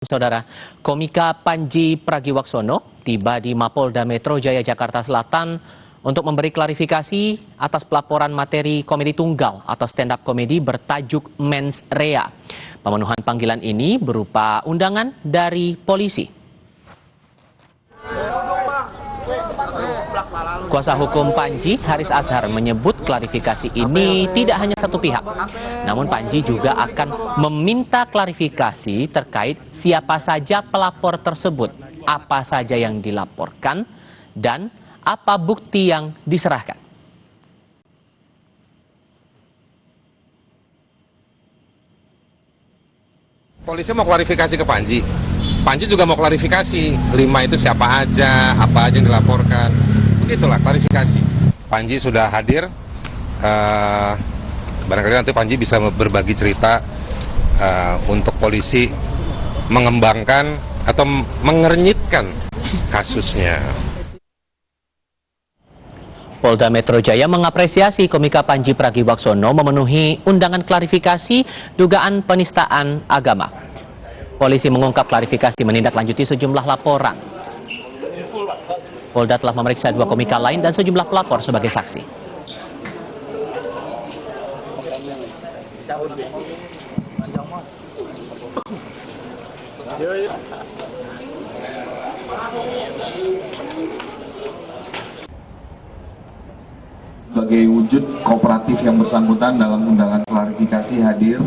Saudara, komika Panji Pragiwaksono tiba di Mapolda Metro Jaya Jakarta Selatan untuk memberi klarifikasi atas pelaporan materi komedi tunggal atau stand-up komedi bertajuk Mens Rea. Pemenuhan panggilan ini berupa undangan dari polisi. Kuasa hukum Panji, Haris Azhar, menyebut klarifikasi ini tidak hanya satu pihak. Namun Panji juga akan meminta klarifikasi terkait siapa saja pelapor tersebut, apa saja yang dilaporkan, dan apa bukti yang diserahkan. Polisi mau klarifikasi ke Panji. Panji juga mau klarifikasi, 5 itu siapa aja, apa aja yang dilaporkan. Begitulah klarifikasi. Panji sudah hadir, barangkali nanti Panji bisa berbagi cerita untuk polisi mengembangkan atau mengernyitkan kasusnya. Polda Metro Jaya mengapresiasi komika Panji Pragiwaksono memenuhi undangan klarifikasi dugaan penistaan agama. Polisi mengungkap klarifikasi menindaklanjuti sejumlah laporan. Polda telah memeriksa 2 komika lain dan sejumlah pelapor sebagai saksi. Sebagai wujud kooperatif yang bersangkutan dalam undangan klarifikasi hadir,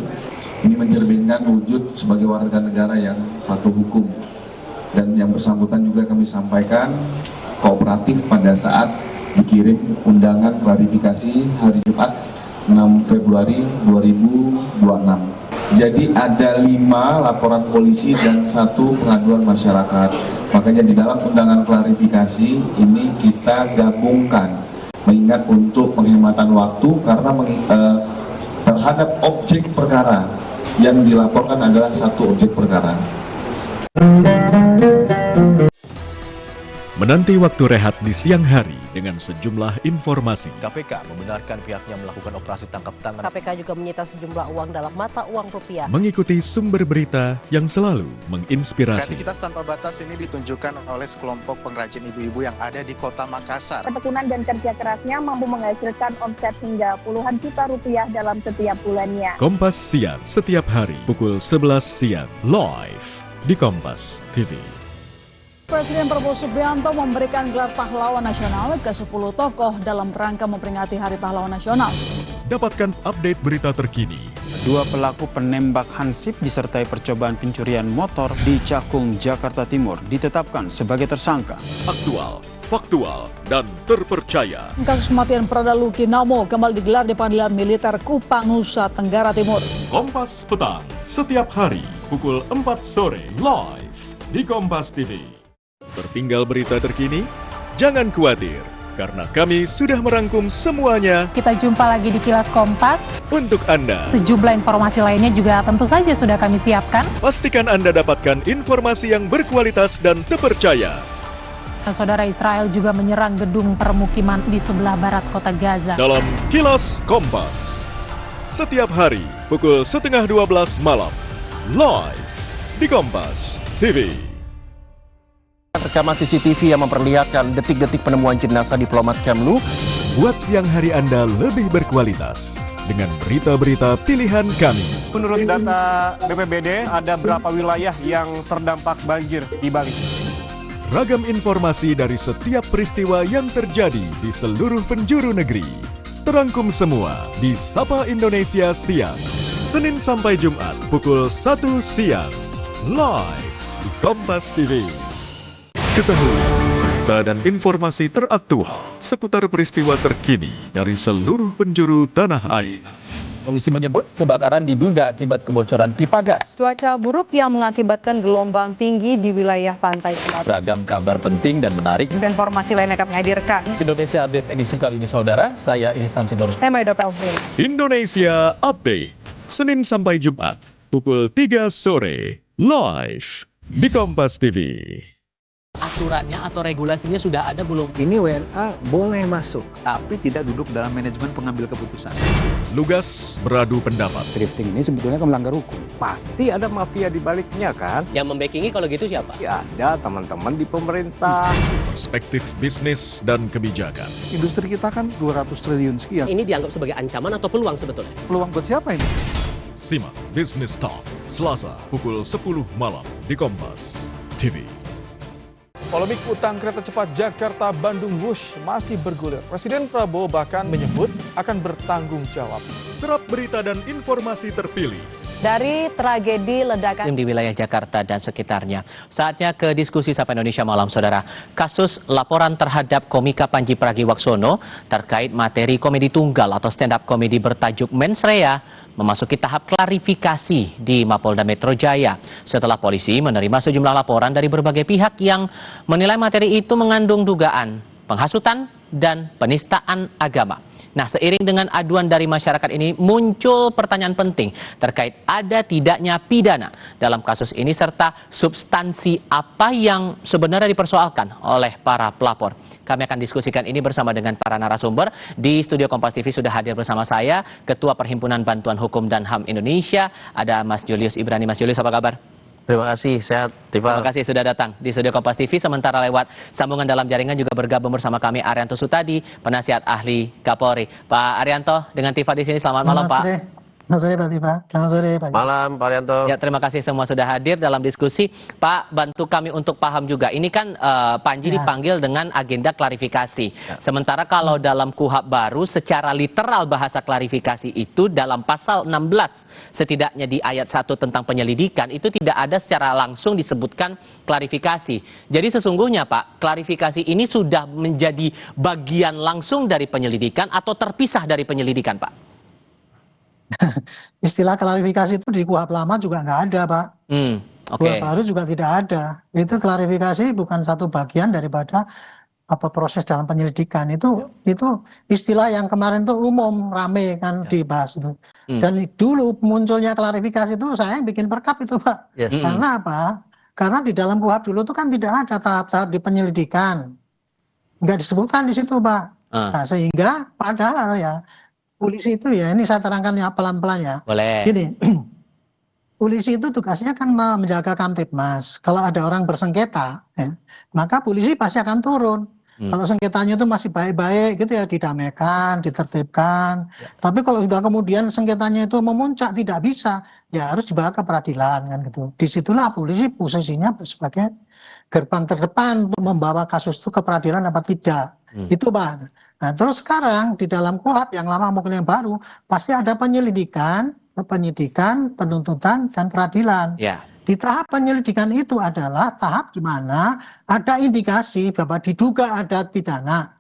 ini mencerminkan wujud sebagai warga negara yang patuh hukum. Dan yang bersangkutan juga kami sampaikan kooperatif pada saat dikirim undangan klarifikasi hari Jumat 6 Februari 2026. Jadi ada 5 laporan polisi dan 1 pengaduan masyarakat. Makanya di dalam undangan klarifikasi ini kita gabungkan, mengingat untuk penghematan waktu karena terhadap objek perkara yang dilaporkan adalah 1 objek perkara. Menanti waktu rehat di siang hari dengan sejumlah informasi. KPK membenarkan pihaknya melakukan operasi tangkap tangan. KPK juga menyita sejumlah uang dalam mata uang rupiah. Mengikuti sumber berita yang selalu menginspirasi. Kreativitas tanpa batas ini ditunjukkan oleh sekelompok pengrajin ibu-ibu yang ada di kota Makassar. Ketekunan dan kerja kerasnya mampu menghasilkan omset hingga puluhan juta rupiah dalam setiap bulannya. Kompas Siang setiap hari pukul 11 siang live di Kompas TV. Presiden Prabowo Subianto memberikan gelar pahlawan nasional ke 10 tokoh dalam rangka memperingati Hari Pahlawan Nasional. Dapatkan update berita terkini. 2 pelaku penembak Hansip disertai percobaan pencurian motor di Cakung, Jakarta Timur ditetapkan sebagai tersangka. Aktual, faktual, dan terpercaya. Kasus kematian Prada Luki Namo kembali digelar di Pengadilan Militer Kupang, Nusa Tenggara Timur. Kompas Petang setiap hari pukul 4 sore live di Kompas TV. Tertinggal berita terkini? Jangan khawatir, karena kami sudah merangkum semuanya. Kita jumpa lagi di Kilas Kompas. Untuk Anda. Sejumlah informasi lainnya juga tentu saja sudah kami siapkan. Pastikan Anda dapatkan informasi yang berkualitas dan terpercaya. Saudara, Israel juga menyerang gedung permukiman di sebelah barat kota Gaza. Dalam Kilas Kompas. Setiap hari pukul 11:30 malam. Live di Kompas TV. Rekaman CCTV yang memperlihatkan detik-detik penemuan jenazah diplomat Kemlu. Buat siang hari Anda lebih berkualitas dengan berita-berita pilihan kami. Menurut data BPBD, ada berapa wilayah yang terdampak banjir di Bali? Ragam informasi dari setiap peristiwa yang terjadi di seluruh penjuru negeri. Terangkum semua di Sapa Indonesia Siang. Senin sampai Jumat pukul 1 siang. Live di Kompas TV. Ketahui berita dan informasi teraktual seputar peristiwa terkini dari seluruh penjuru tanah air. Polisi menyebut kebakaran diduga akibat kebocoran pipa gas. Cuaca buruk yang mengakibatkan gelombang tinggi di wilayah pantai selatan. Beragam kabar penting dan menarik. Informasi lain akan menghadirkan. Indonesia Update edisi kali ini, saudara. Saya Ihsan Sitorus. Saya Maida Pelvin. Indonesia Update, Senin sampai Jumat, pukul 3 sore, live di Kompas TV. Aturannya atau regulasinya sudah ada belum? Ini WNA boleh masuk, tapi tidak duduk dalam manajemen pengambil keputusan. Lugas beradu pendapat. Drifting ini sebetulnya kan melanggar hukum. Pasti ada mafia di baliknya kan? Yang membackingi kalau gitu siapa? Ya ada teman-teman di pemerintah. Perspektif bisnis dan kebijakan. Industri kita kan 200 triliun sekian. Ini dianggap sebagai ancaman atau peluang sebetulnya? Peluang buat siapa ini? Simak Business Talk, Selasa pukul 10 malam di Kompas TV. Polemik utang kereta cepat Jakarta-Bandung Wush masih bergulir. Presiden Prabowo bahkan menyebut akan bertanggung jawab. Serap berita dan informasi terpilih Dari tragedi ledakan di wilayah Jakarta dan sekitarnya. Saatnya ke diskusi Sapa Indonesia Malam, Saudara. Kasus laporan terhadap komika Panji Pragiwaksono terkait materi komedi tunggal atau stand up komedi bertajuk Mens Rea memasuki tahap klarifikasi di Mapolda Metro Jaya setelah polisi menerima sejumlah laporan dari berbagai pihak yang menilai materi itu mengandung dugaan penghasutan dan penistaan agama. Nah, seiring dengan aduan dari masyarakat ini muncul pertanyaan penting terkait ada tidaknya pidana dalam kasus ini serta substansi apa yang sebenarnya dipersoalkan oleh para pelapor. Kami akan diskusikan ini bersama dengan para narasumber. Di studio Kompas TV sudah hadir bersama saya Ketua Perhimpunan Bantuan Hukum dan HAM Indonesia, ada Mas Julius Ibrani. Mas Julius, apa kabar? Terima kasih, sehat. Terima kasih sudah datang di studio Kompas TV. Sementara lewat sambungan dalam jaringan juga bergabung bersama kami Arianto Sutadi, penasihat ahli Kapolri. Pak Arianto dengan Tifa di sini. Selamat malam, Pak. Selamat sore, Pak Tifa. Selamat sore, Pak. Malam, Pak Arianto. Ya, terima kasih semua sudah hadir dalam diskusi. Pak, bantu kami untuk paham juga. Ini kan Panji dipanggil dengan agenda klarifikasi. Sementara kalau dalam KUHP baru, secara literal bahasa klarifikasi itu dalam pasal 16, setidaknya di ayat 1 tentang penyelidikan, itu tidak ada secara langsung disebutkan klarifikasi. Jadi sesungguhnya, Pak, klarifikasi ini sudah menjadi bagian langsung dari penyelidikan atau terpisah dari penyelidikan, Pak? Istilah klarifikasi itu di KUHP lama juga nggak ada, Pak. KUHP baru juga tidak ada. Itu klarifikasi bukan satu bagian daripada proses dalam penyelidikan. Itu istilah yang kemarin tuh umum rame kan dibahas itu. Dan dulu munculnya klarifikasi itu saya yang bikin perkap itu, Pak. Karena apa? Karena di dalam KUHP dulu itu kan tidak ada tahap-tahap di penyelidikan. Nggak disebutkan di situ, Pak. Nah, sehingga padahal ya polisi itu ya, ini saya terangkan ya pelan-pelan ya. Boleh. Gini, polisi itu tugasnya kan menjaga Kamtibmas. Kalau ada orang bersengketa, ya, maka polisi pasti akan turun. Kalau sengketanya itu masih baik-baik gitu ya, didamaikan, ditertibkan. Tapi kalau sudah kemudian sengketanya itu memuncak tidak bisa, ya harus dibawa ke peradilan kan gitu. Disitulah polisi posisinya sebagai gerbang terdepan untuk membawa kasus itu ke peradilan apa tidak. Itu, Pak. Nah, terus sekarang di dalam KUHP yang lama maupun yang baru pasti ada penyelidikan, penuntutan, dan peradilan. Di tahap penyelidikan itu adalah tahap di mana ada indikasi bahwa diduga ada pidana.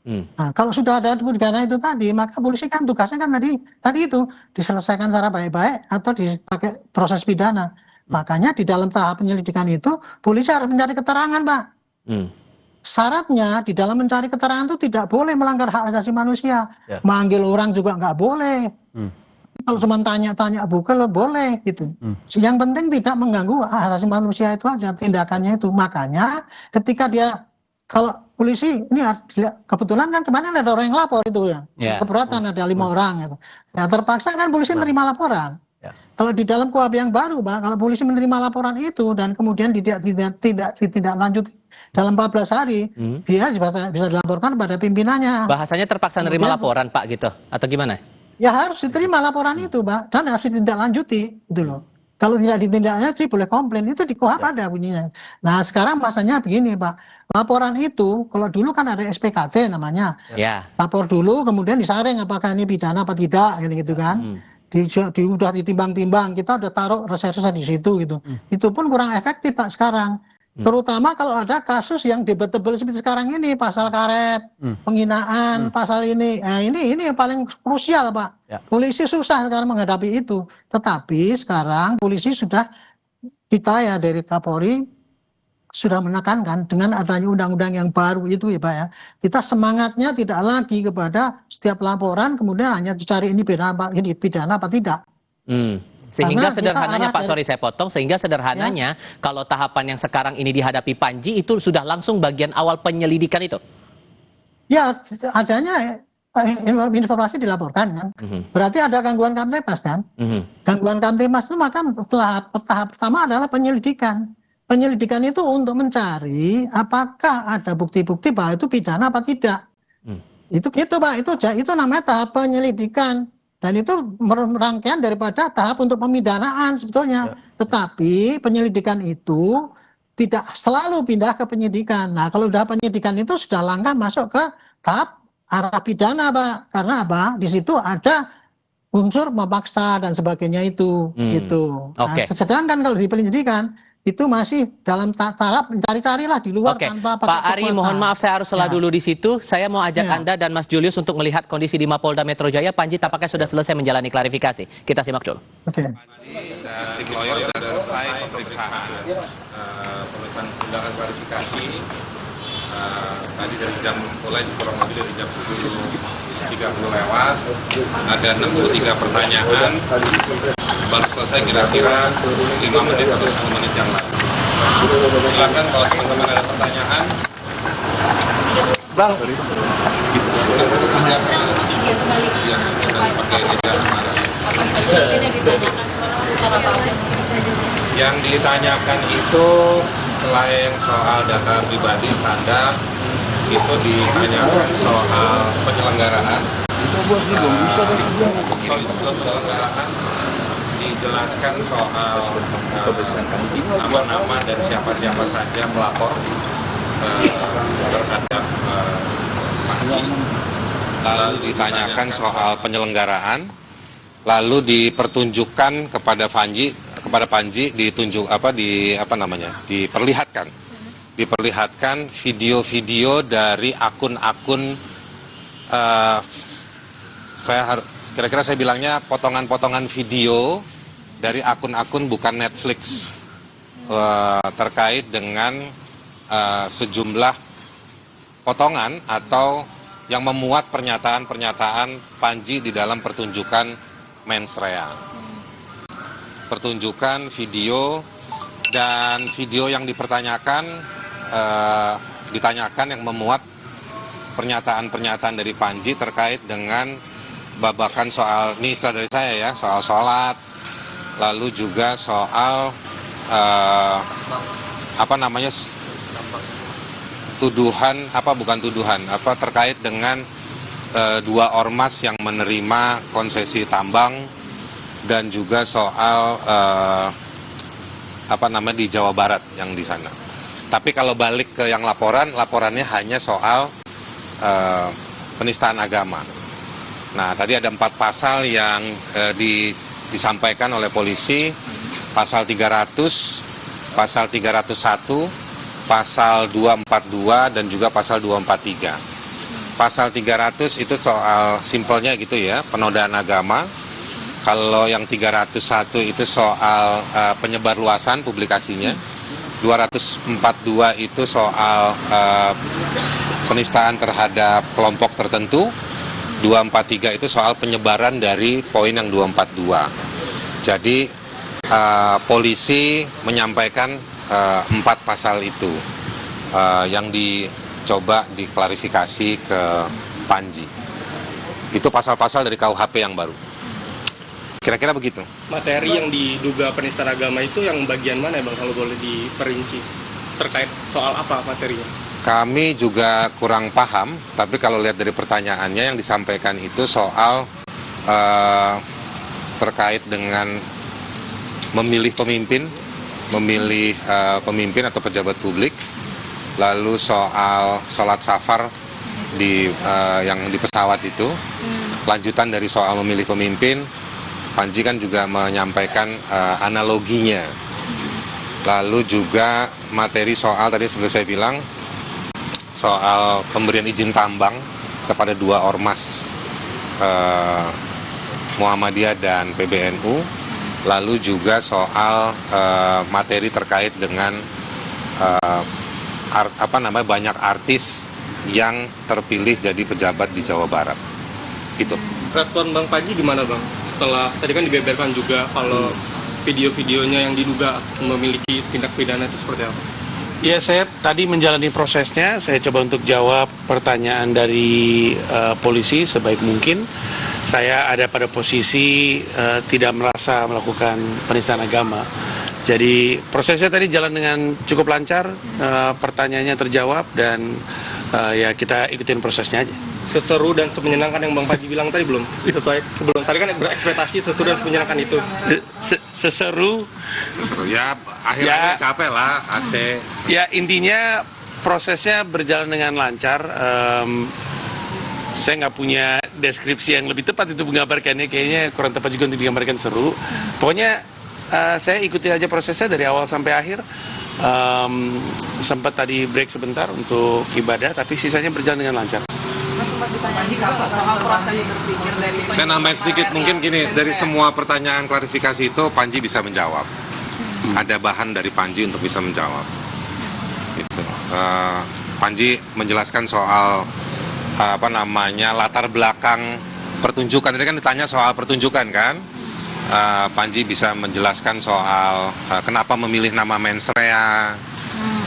Nah, kalau sudah ada pidana itu tadi, maka polisi kan tugasnya kan tadi itu diselesaikan secara baik-baik atau dipakai proses pidana. Makanya di dalam tahap penyelidikan itu polisi harus mencari keterangan, Pak. Syaratnya di dalam mencari keterangan itu tidak boleh melanggar hak asasi manusia. Manggil orang juga nggak boleh. Kalau cuma tanya-tanya bukan boleh gitu. Yang penting tidak mengganggu hak asasi manusia itu aja tindakannya itu. Makanya ketika kalau polisi ini kebetulan kan kemarin ada orang yang lapor itu ya. Keberatan ada 5 orang gitu. Ya terpaksa kan polisi menerima laporan. Kalau di dalam KUHP yang baru, Pak, kalau polisi menerima laporan itu dan kemudian tidak ditindaklanjuti dalam 14 hari, dia bisa dilaporkan pada pimpinannya. Bahasanya terpaksa menerima laporan, Pak, gitu? Atau gimana? Ya harus diterima laporan itu, Pak, dan harus ditindaklanjuti, gitu loh. Kalau tidak ditindaklanjuti boleh komplain, itu di KUHP ada bunyinya. Nah sekarang masanya begini, Pak, laporan itu kalau dulu kan ada SPKT namanya, lapor dulu kemudian disaring apakah ini pidana apa tidak, gitu kan. Udah ditimbang-timbang, kita udah taruh reserse di situ gitu. Itu pun kurang efektif, Pak, sekarang. Terutama kalau ada kasus yang debatable seperti sekarang ini, pasal karet, penghinaan, pasal ini. Nah, ini yang paling krusial, Pak. Polisi susah sekarang menghadapi itu. Tetapi sekarang polisi sudah, kita ya dari Kapolri sudah menekankan dengan adanya undang-undang yang baru itu ya, Pak ya. Kita semangatnya tidak lagi kepada setiap laporan kemudian hanya dicari ini pidana apa tidak. Sehingga Karena kita sederhananya arah Pak, dari- sorry saya potong, sehingga sederhananya kalau tahapan yang sekarang ini dihadapi Panji itu sudah langsung bagian awal penyelidikan itu? Ya, adanya informasi dilaporkan kan. Berarti ada gangguan Kamtibmas kan. Gangguan Kamtibmas itu maka tahap pertama adalah penyelidikan. Penyelidikan itu untuk mencari apakah ada bukti-bukti bahwa itu pidana apa tidak. Itu gitu Pak, itu namanya tahap penyelidikan. Dan itu rangkaian daripada tahap untuk pemidanaan sebetulnya. Tetapi penyelidikan itu tidak selalu pindah ke penyidikan. Nah, kalau sudah penyidikan itu sudah langkah masuk ke tahap arah pidana, Pak. Karena apa? Di situ ada unsur memaksa dan sebagainya itu, gitu. Oke. Nah, sedangkan kalau di penyidikan itu masih dalam taraf mencari-carilah di luar Oke, tanpa Pak Ari, mohon maaf saya harus salah dulu di situ. Saya mau ajak Ya. Anda dan Mas Julius untuk melihat kondisi di Mapolda Metro Jaya. Panji tampaknya sudah selesai menjalani klarifikasi. Kita simak dulu. Oke. Tim lawyer sudah selesai pemeriksaan undangan klarifikasi. Tadi dari jam mulai kurang lebih dari jam 10.30 lewat. Ada 63 pertanyaan. Baru selesai kira-kira 5 menit atau 10 menit yang lalu. Silakan kalau teman-teman ada pertanyaan. Bang. Yang ditanyakan itu selain soal data pribadi standar, itu ditanyakan soal penyelenggaraan. Sebelum penyelenggaraan dijelaskan soal nama-nama dan siapa-siapa saja pelapor terhadap Panji. Lalu ditanyakan soal penyelenggaraan, lalu dipertunjukkan kepada Panji diperlihatkan video-video dari akun-akun kira-kira saya bilangnya potongan-potongan video dari akun-akun bukan Netflix terkait dengan sejumlah potongan atau yang memuat pernyataan-pernyataan Panji di dalam pertunjukan mens rea. Pertunjukan video dan video yang ditanyakan yang memuat pernyataan-pernyataan dari Panji terkait dengan babakan soal, ini istilah dari saya ya, soal sholat, lalu juga soal terkait dengan dua ormas yang menerima konsesi tambang dan juga soal di Jawa Barat yang di sana. Tapi kalau balik ke yang laporannya hanya soal penistaan agama. Nah, tadi ada 4 pasal yang disampaikan oleh polisi, pasal 300, pasal 301, pasal 242, dan juga pasal 243. Pasal 300 itu soal simpelnya gitu ya, penodaan agama. Kalau yang 301 itu soal penyebarluasan publikasinya. 242 itu soal penistaan terhadap kelompok tertentu. 243 itu soal penyebaran dari poin yang 242. Jadi polisi menyampaikan 4 pasal itu yang dicoba diklarifikasi ke Panji. Itu pasal-pasal dari KUHP yang baru. Kira-kira begitu. Materi yang diduga penistaan agama itu yang bagian mana ya Bang, kalau boleh diperinci? Terkait soal apa materinya? Kami juga kurang paham, tapi kalau lihat dari pertanyaannya yang disampaikan itu soal terkait dengan memilih pemimpin atau pejabat publik, lalu soal sholat safar yang di pesawat itu, lanjutan dari soal memilih pemimpin. Panji kan juga menyampaikan analoginya, lalu juga materi soal tadi seperti saya bilang soal pemberian izin tambang kepada 2 ormas Muhammadiyah dan PBNU, lalu juga soal materi terkait dengan banyak artis yang terpilih jadi pejabat di Jawa Barat. gitu. Respon Bang Panji gimana Bang? Setelah tadi kan dibeberkan juga kalau video-videonya yang diduga memiliki tindak pidana itu seperti apa? Ya, saya tadi menjalani prosesnya, saya coba untuk jawab pertanyaan dari polisi sebaik mungkin. Saya ada pada posisi tidak merasa melakukan penistaan agama. Jadi prosesnya tadi jalan dengan cukup lancar, pertanyaannya terjawab dan ya kita ikutin prosesnya aja. Seseru dan semenyenangkan yang Bang Panji bilang tadi belum? Sesuai sebelum tadi kan berekspektasi seseru dan semenyenangkan itu. Seseru ya, akhirnya capek lah AC. Ya, intinya prosesnya berjalan dengan lancar. Saya nggak punya deskripsi yang lebih tepat itu menggambarkannya, kayaknya kurang tepat juga untuk digambarkan seru. Pokoknya saya ikuti aja prosesnya dari awal sampai akhir. Sempat tadi break sebentar untuk ibadah, tapi sisanya berjalan dengan lancar. Saya nambahin sedikit, mungkin gini, dari semua pertanyaan klarifikasi itu Panji bisa menjawab. Ada bahan dari Panji untuk bisa menjawab. Gitu. Panji menjelaskan soal latar belakang pertunjukan. Tadi kan ditanya soal pertunjukan kan. Panji bisa menjelaskan soal kenapa memilih nama Mens Rea,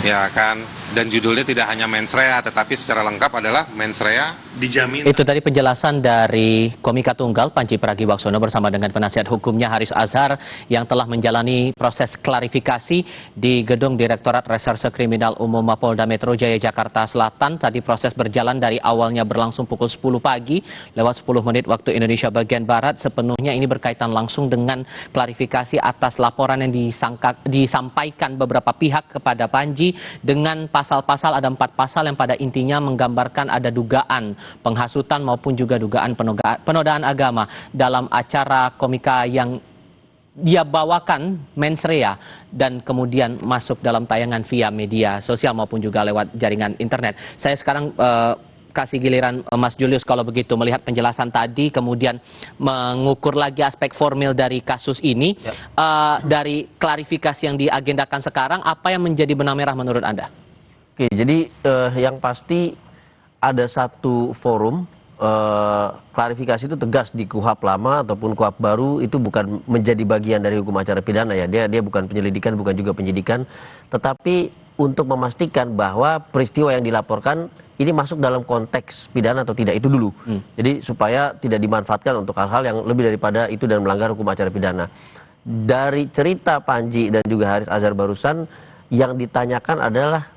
ya kan. Dan judulnya tidak hanya Mens Rea, tetapi secara lengkap adalah Mens Rea dijamin. Itu tadi penjelasan dari Komika Tunggal Panji Pragiwaksono bersama dengan penasihat hukumnya Haris Azhar yang telah menjalani proses klarifikasi di Gedung Direktorat Reserse Kriminal Umum Mapolda Metro Jaya Jakarta Selatan. Tadi proses berjalan dari awalnya berlangsung pukul 10 pagi lewat 10 menit waktu Indonesia bagian Barat. Sepenuhnya ini berkaitan langsung dengan klarifikasi atas laporan yang disampaikan beberapa pihak kepada Panji dengan pasal-pasal, ada 4 pasal yang pada intinya menggambarkan ada dugaan penghasutan maupun juga dugaan penodaan agama dalam acara komika yang dia bawakan Mens Rea dan kemudian masuk dalam tayangan via media sosial maupun juga lewat jaringan internet. Saya sekarang kasih giliran Mas Julius kalau begitu, melihat penjelasan tadi kemudian mengukur lagi aspek formil dari kasus ini. Dari klarifikasi yang diagendakan sekarang, apa yang menjadi benang merah menurut Anda? Oke, jadi yang pasti ada satu forum klarifikasi itu tegas di KUHP lama ataupun KUHP baru itu bukan menjadi bagian dari hukum acara pidana ya. Dia bukan penyelidikan, bukan juga penyidikan, tetapi untuk memastikan bahwa peristiwa yang dilaporkan ini masuk dalam konteks pidana atau tidak itu dulu. Jadi supaya tidak dimanfaatkan untuk hal-hal yang lebih daripada itu dan melanggar hukum acara pidana. Dari cerita Panji dan juga Haris Azhar barusan yang ditanyakan adalah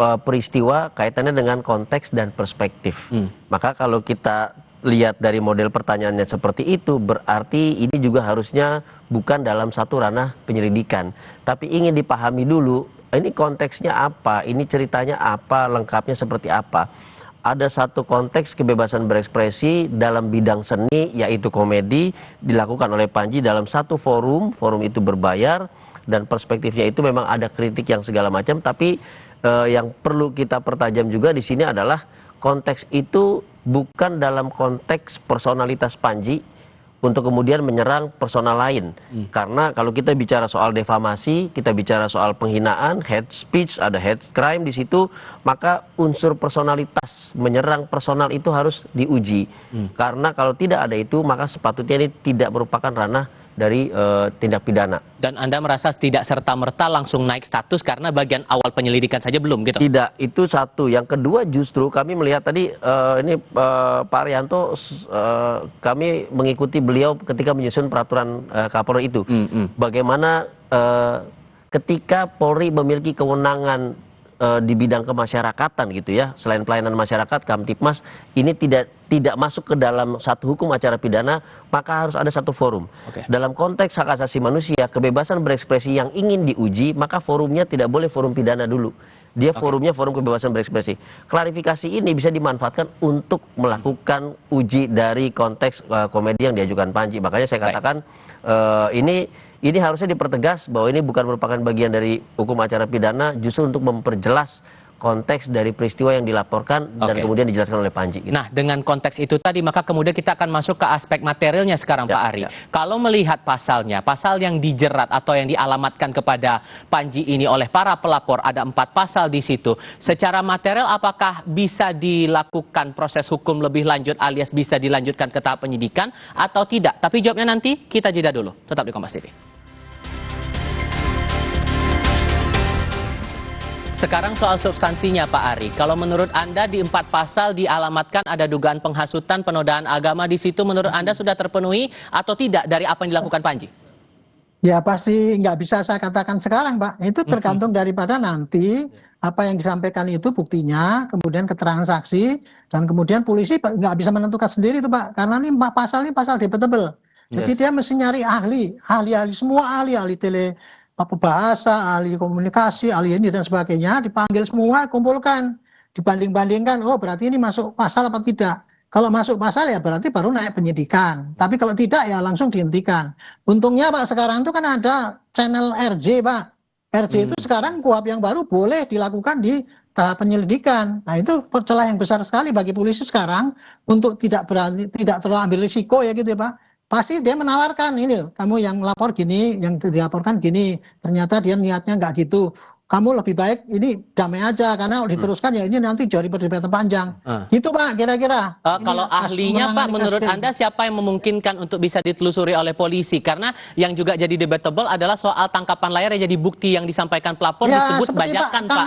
peristiwa kaitannya dengan konteks dan perspektif. Maka kalau kita lihat dari model pertanyaannya seperti itu, berarti ini juga harusnya bukan dalam satu ranah penyelidikan, tapi ingin dipahami dulu ini konteksnya apa, ini ceritanya apa, lengkapnya seperti apa. Ada satu konteks kebebasan berekspresi dalam bidang seni, yaitu komedi, dilakukan oleh Panji dalam satu forum itu berbayar, dan perspektifnya itu memang ada kritik yang segala macam, tapi yang perlu kita pertajam juga di sini adalah konteks itu bukan dalam konteks personalitas Panji untuk kemudian menyerang personal lain. Karena kalau kita bicara soal defamasi, kita bicara soal penghinaan, hate speech, ada hate crime di situ, maka unsur personalitas menyerang personal itu harus diuji. Karena kalau tidak ada itu, maka sepatutnya ini tidak merupakan ranah dari tindak pidana. Dan Anda merasa tidak serta-merta langsung naik status karena bagian awal penyelidikan saja belum gitu? Tidak, itu satu. Yang kedua justru kami melihat tadi Pak Arianto, kami mengikuti beliau ketika menyusun peraturan Kapolri itu. Bagaimana ketika Polri memiliki kewenangan di bidang kemasyarakatan gitu ya, selain pelayanan masyarakat, Kamtipmas ini tidak masuk ke dalam satu hukum acara pidana, maka harus ada satu forum. Dalam konteks hak asasi manusia, kebebasan berekspresi yang ingin diuji, maka forumnya tidak boleh forum pidana dulu. Dia forumnya forum kebebasan berekspresi. Klarifikasi ini bisa dimanfaatkan untuk melakukan uji dari konteks komedi yang diajukan Panji. Makanya saya katakan ini harusnya dipertegas bahwa ini bukan merupakan bagian dari hukum acara pidana, justru untuk memperjelas konteks dari peristiwa yang dilaporkan dan kemudian dijelaskan oleh Panji. Gitu. Nah, dengan konteks itu tadi, maka kemudian kita akan masuk ke aspek materialnya sekarang, Pak Ari. Kalau melihat pasalnya, pasal yang dijerat atau yang dialamatkan kepada Panji ini oleh para pelapor, ada 4 pasal di situ. Secara material, apakah bisa dilakukan proses hukum lebih lanjut alias bisa dilanjutkan ke tahap penyidikan atau tidak? Tapi jawabnya nanti, kita jeda dulu. Tetap di Kompas TV. Sekarang soal substansinya, Pak Ari. Kalau menurut Anda di 4 pasal dialamatkan ada dugaan penghasutan, penodaan agama di situ, menurut Anda sudah terpenuhi atau tidak dari apa yang dilakukan Panji? Ya pasti nggak bisa saya katakan sekarang, Pak. Itu tergantung daripada nanti apa yang disampaikan itu buktinya, kemudian keterangan saksi, dan kemudian polisi nggak bisa menentukan sendiri itu, Pak. Karena ini pasal debatable. Jadi dia mesti nyari ahli, semua ahli bahasa, ahli komunikasi, ahli ini dan sebagainya, dipanggil semua, kumpulkan, dibanding-bandingkan, oh berarti ini masuk pasal apa tidak. Kalau masuk pasal ya berarti baru naik penyidikan. Tapi kalau tidak ya langsung dihentikan. Untungnya Pak sekarang itu kan ada channel RJ, Pak. RJ itu sekarang KUHP yang baru boleh dilakukan di tahap penyelidikan. Nah itu celah yang besar sekali bagi polisi sekarang untuk tidak terlalu ambil risiko ya gitu ya Pak. Pasti dia menawarkan ini loh, kamu yang lapor gini, yang dilaporkan gini, ternyata dia niatnya nggak gitu. Kamu lebih baik ini damai aja karena diteruskan ya ini nanti jadi perdebatan panjang. Gitu Pak kira-kira. Kalau ahlinya Pak, menurut Anda siapa yang memungkinkan untuk bisa ditelusuri oleh polisi? Karena yang juga jadi debatable adalah soal tangkapan layar yang jadi bukti yang disampaikan pelapor ya, disebut bajakan Pak.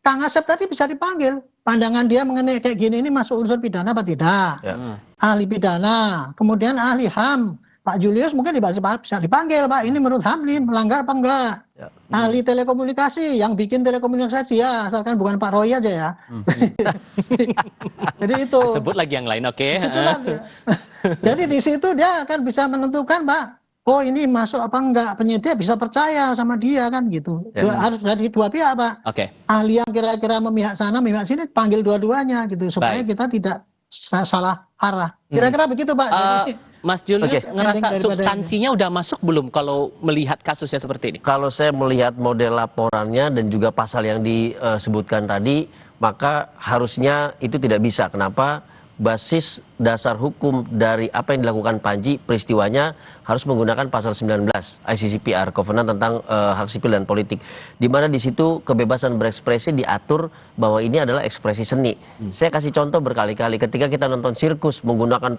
Kang Asep tadi bisa dipanggil. Pandangan dia mengenai kayak gini ini masuk unsur pidana apa tidak? Ahli pidana, kemudian ahli HAM. Pak Julius mungkin bisa dipanggil, Pak. Ini menurut HAM nih melanggar apa enggak? Ahli telekomunikasi, yang bikin telekomunikasi ya, asalkan bukan Pak Roy aja ya. Jadi itu. Sebut lagi yang lain, oke. Jadi di situ dia akan bisa menentukan, Pak. Oh ini masuk apa enggak, penyidik bisa percaya sama dia kan gitu. Harus dari dua pihak Pak. Ahli yang kira-kira memihak sana memihak sini panggil dua-duanya gitu supaya kita tidak salah arah. Kira-kira begitu Pak. Mas Julius ngerasa substansinya udah masuk belum kalau melihat kasusnya seperti ini? Kalau saya melihat model laporannya dan juga pasal yang disebutkan tadi, maka harusnya itu tidak bisa. Kenapa? Basis dasar hukum dari apa yang dilakukan Panji, peristiwanya harus menggunakan pasal 19 ICCPR, Covenant tentang hak sipil dan politik, di mana di situ kebebasan berekspresi diatur bahwa ini adalah ekspresi seni. Saya kasih contoh berkali-kali, ketika kita nonton sirkus menggunakan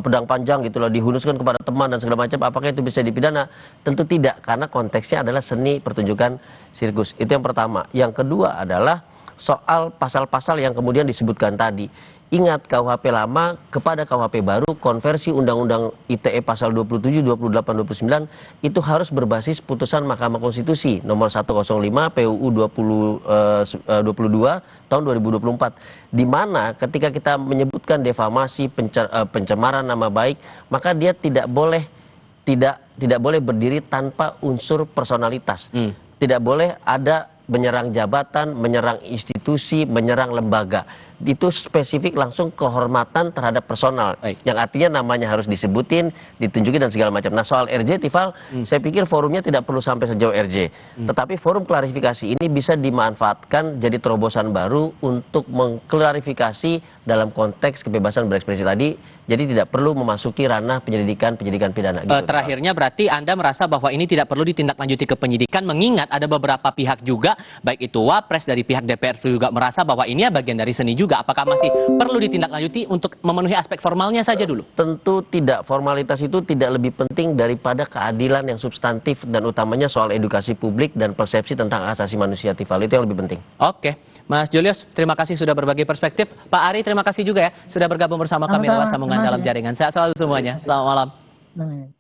pedang panjang gitu loh, dihunuskan kepada teman dan segala macam, apakah itu bisa dipidana? Tentu tidak, karena konteksnya adalah seni pertunjukan sirkus. Itu yang pertama. Yang kedua adalah soal pasal-pasal yang kemudian disebutkan tadi. Ingat, KUHP lama kepada KUHP baru, konversi Undang-Undang ITE pasal 27, 28, 29 itu harus berbasis putusan Mahkamah Konstitusi nomor 105 PUU 22 tahun 2024, di mana ketika kita menyebutkan defamasi, pencemaran nama baik, maka dia tidak boleh berdiri tanpa unsur personalitas. Tidak boleh ada menyerang jabatan, menyerang institusi, menyerang lembaga. Itu spesifik langsung kehormatan terhadap personal. Yang artinya namanya harus disebutin, ditunjukin dan segala macam. Nah soal RJ, Tifal, saya pikir forumnya tidak perlu sampai sejauh RJ. Tetapi forum klarifikasi ini bisa dimanfaatkan jadi terobosan baru untuk mengklarifikasi dalam konteks kebebasan berekspresi tadi. Jadi tidak perlu memasuki ranah penyidikan pidana. Gitu, terakhirnya berarti Anda merasa bahwa ini tidak perlu ditindaklanjuti ke penyidikan, mengingat ada beberapa pihak juga, baik itu Wapres dari pihak DPR juga merasa bahwa ini ya bagian dari seni juga. Apakah masih perlu ditindaklanjuti untuk memenuhi aspek formalnya saja dulu? Tentu tidak. Formalitas itu tidak lebih penting daripada keadilan yang substantif dan utamanya soal edukasi publik dan persepsi tentang hak asasi manusia, Tifal. Itu yang lebih penting. Oke. Mas Julius, terima kasih sudah berbagi perspektif. Pak Ari, terima kasih juga ya sudah bergabung bersama kami lewat sambungan dalam jaringan. Sehat selalu semuanya. Selamat malam.